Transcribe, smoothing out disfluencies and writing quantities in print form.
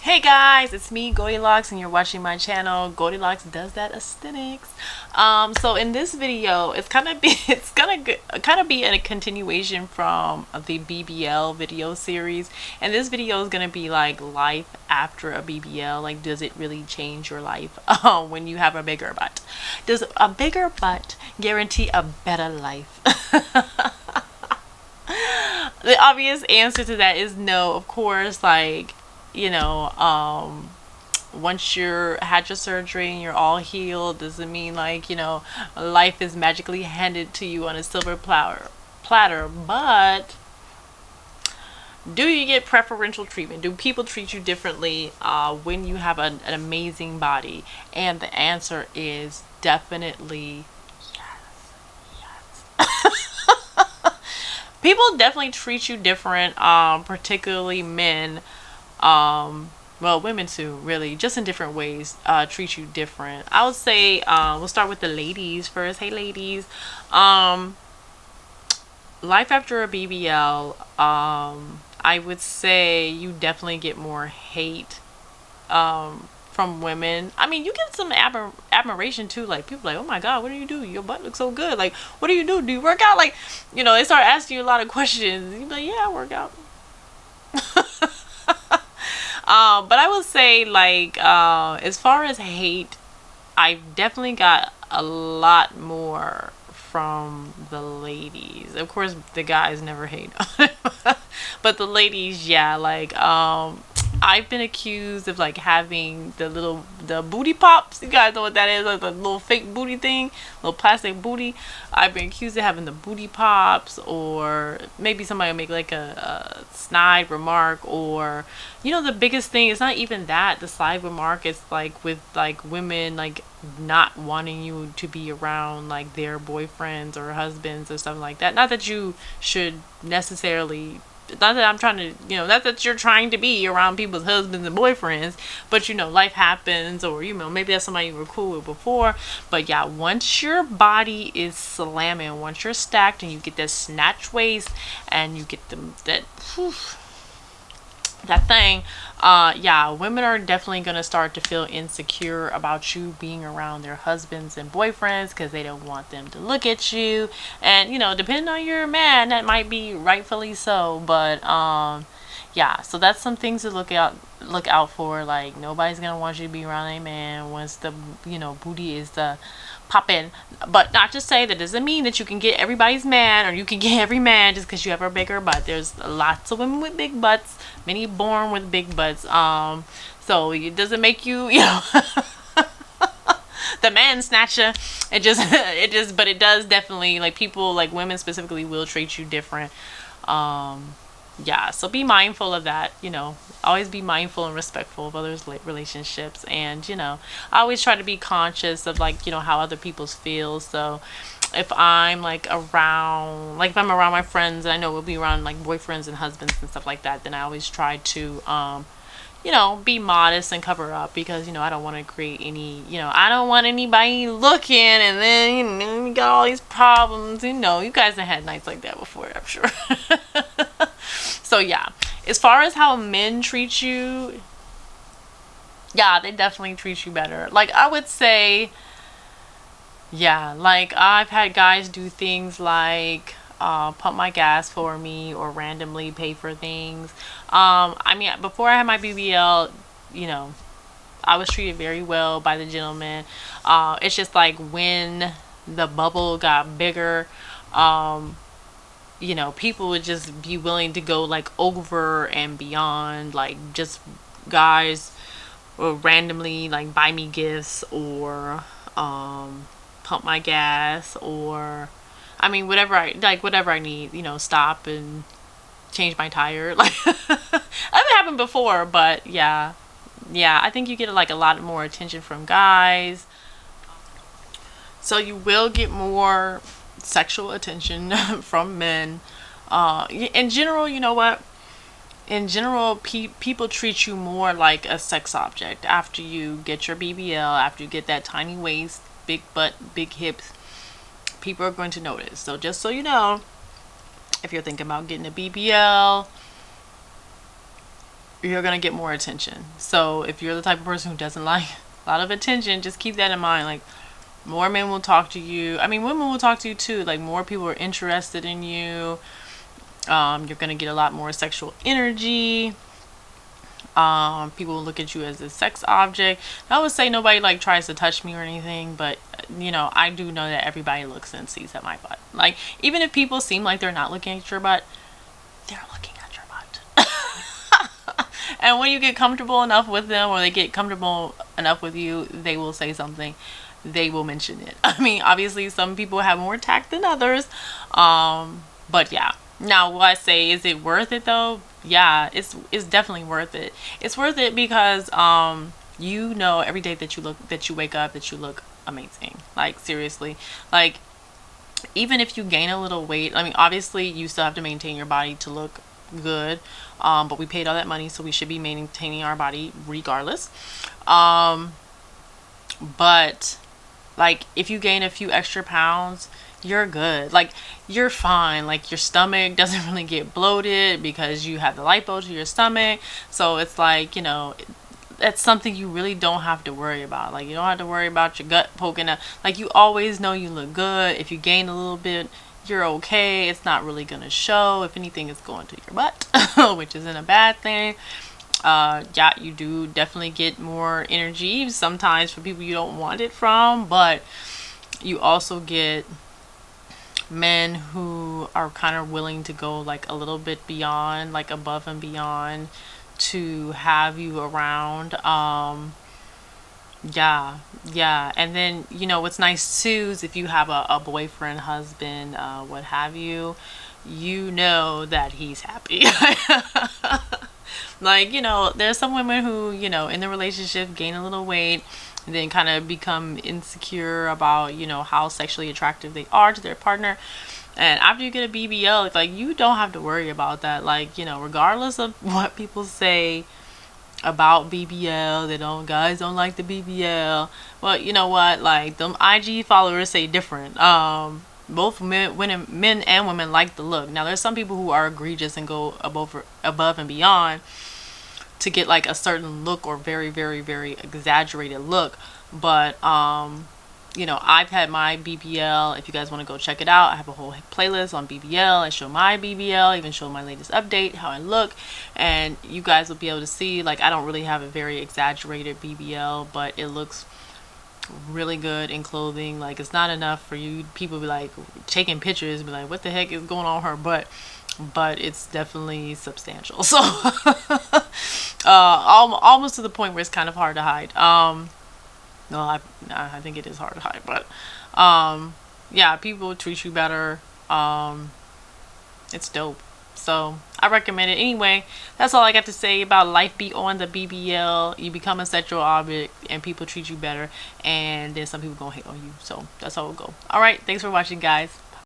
Hey guys, it's me, Goldilocks, and you're watching my channel, Goldilocks Does That Aesthetics. So in this video, it's gonna be a continuation from the BBL video series, and this video is gonna be like life after a BBL. Like, does it really change your life when you have a bigger butt? Does a bigger butt guarantee a better life? The obvious answer to that is no, of course. Like, you know, once you're had your surgery and you're all healed, doesn't mean like, life is magically handed to you on a silver platter. But do you get preferential treatment? Do people treat you differently when you have an amazing body? And the answer is definitely people definitely treat you different, particularly men. Well, women too, really, just in different ways, treat you different. I would say, we'll start with the ladies first. Hey ladies, life after a BBL, I would say you definitely get more hate from women. I mean, you get some admiration too. Like, people like, oh my god, what do you do? Your butt looks so good. Like, what do you do? Do you work out? Like, they start asking you a lot of questions. You be like, yeah, I work out. But I would say, like, as far as hate, I've definitely got a lot more from the ladies. Of course, the guys never hate. But the ladies, yeah, like, I've been accused of like having the booty pops. You guys know what that is? Like the little fake booty thing, little plastic booty. I've been accused of having the booty pops, or maybe somebody will make like a snide remark, or the biggest thing is not even that. The snide remark is like with like women like not wanting you to be around like their boyfriends or husbands or something like that. Not that you should necessarily, not that I'm trying to, not that you're trying to be around people's husbands and boyfriends, but life happens, or maybe that's somebody you were cool with before. But yeah, once your body is slamming, once you're stacked and you get that snatch waist and you get that thing, yeah, women are definitely going to start to feel insecure about you being around their husbands and boyfriends because they don't want them to look at you. And depending on your man, that might be rightfully so. But yeah, so that's some things to look out for. Like, nobody's gonna want you to be around a man once the booty is the popping. But not to say that doesn't mean that you can get everybody's man, or you can get every man just because you have a bigger butt. There's lots of women with big butts, many born with big butts. So it doesn't make you the man snatcher. But it does definitely, like, people, like women specifically, will treat you different. Yeah, so be mindful of that. Always be mindful and respectful of others' relationships. And I always try to be conscious of, like, how other people's feel. So if I'm like around, like if I'm around my friends, and I know we'll be around like boyfriends and husbands and stuff like that, then I always try to be modest and cover up, because I don't want to create any, I don't want anybody looking and then you got all these problems. You guys have had nights like that before, I'm sure. So yeah, as far as how men treat you, yeah, they definitely treat you better. Like, I would say, yeah, like I've had guys do things like pump my gas for me, or randomly pay for things. I mean, before I had my BBL, I was treated very well by the gentleman. It's just like when the bubble got bigger, people would just be willing to go like over and beyond. Like, just guys will randomly like buy me gifts, or pump my gas, or I mean, whatever I need, stop and change my tire. Like, that happened before. But yeah, I think you get like a lot more attention from guys. So you will get more sexual attention from men. In general, you know what? In general, people treat you more like a sex object after you get your BBL, after you get that tiny waist, big butt, big hips. People are going to notice. So just so you know, if you're thinking about getting a BBL, you're gonna get more attention. So if you're the type of person who doesn't like a lot of attention, just keep that in mind. Like, more men will talk to you. I mean, women will talk to you too. Like, more people are interested in you. You're gonna get a lot more sexual energy. People will look at you as a sex object. I would say nobody like tries to touch me or anything, but you know, I do know that everybody looks and sees at my butt. Like, even if people seem like they're not looking at your butt, they're looking at your butt. And when you get comfortable enough with them, or they get comfortable enough with you, they will say something. They will mention it. I mean, obviously some people have more tact than others. But yeah. Now, will I say, is it worth it though? Yeah, it's definitely worth it. It's worth it because you know, every day that you wake up, that you look amazing. Like, seriously. Like, even if you gain a little weight, I mean, obviously you still have to maintain your body to look good. But we paid all that money, so we should be maintaining our body regardless. But like, if you gain a few extra pounds, you're good. Like, you're fine. Like, your stomach doesn't really get bloated because you have the lipo to your stomach. So it's like, you know, that's something you really don't have to worry about. Like, you don't have to worry about your gut poking out. Like, you always know you look good. If you gain a little bit, you're okay. It's not really gonna show. If anything, it's going to your butt, which isn't a bad thing. Yeah, you do definitely get more energy sometimes for people you don't want it from, but you also get men who are kind of willing to go like a little bit beyond, like above and beyond, to have you around. Yeah. And then, you know, what's nice too is if you have a boyfriend, husband, what have you, you know that he's happy. Like, you know, there's some women who, you know, in the relationship gain a little weight and then kind of become insecure about, you know, how sexually attractive they are to their partner. And after you get a BBL, it's like, you don't have to worry about that. Like, you know, regardless of what people say about BBL, guys don't like the BBL. Well, you know what? Like, them IG followers say different. Both men and women like the look. Now, there's some people who are egregious and go above and beyond to get like a certain look, or very, very, very exaggerated look. But you know, I've had my BBL. If you guys want to go check it out, I have a whole playlist on BBL. I show my BBL, even show my latest update, how I look, and you guys will be able to see, like, I don't really have a very exaggerated BBL, but it looks really good in clothing. Like, it's not enough for you people be like taking pictures, be like, what the heck is going on her butt? But it's definitely substantial. So almost to the point where it's kind of hard to hide. No, I think it is hard to hide, but yeah, people treat you better. It's dope. So I recommend it. Anyway, that's all I got to say about life beyond the BBL. You become a sexual object and people treat you better, and then some people gonna hate on you. So that's how it'll go. All right, thanks for watching, guys.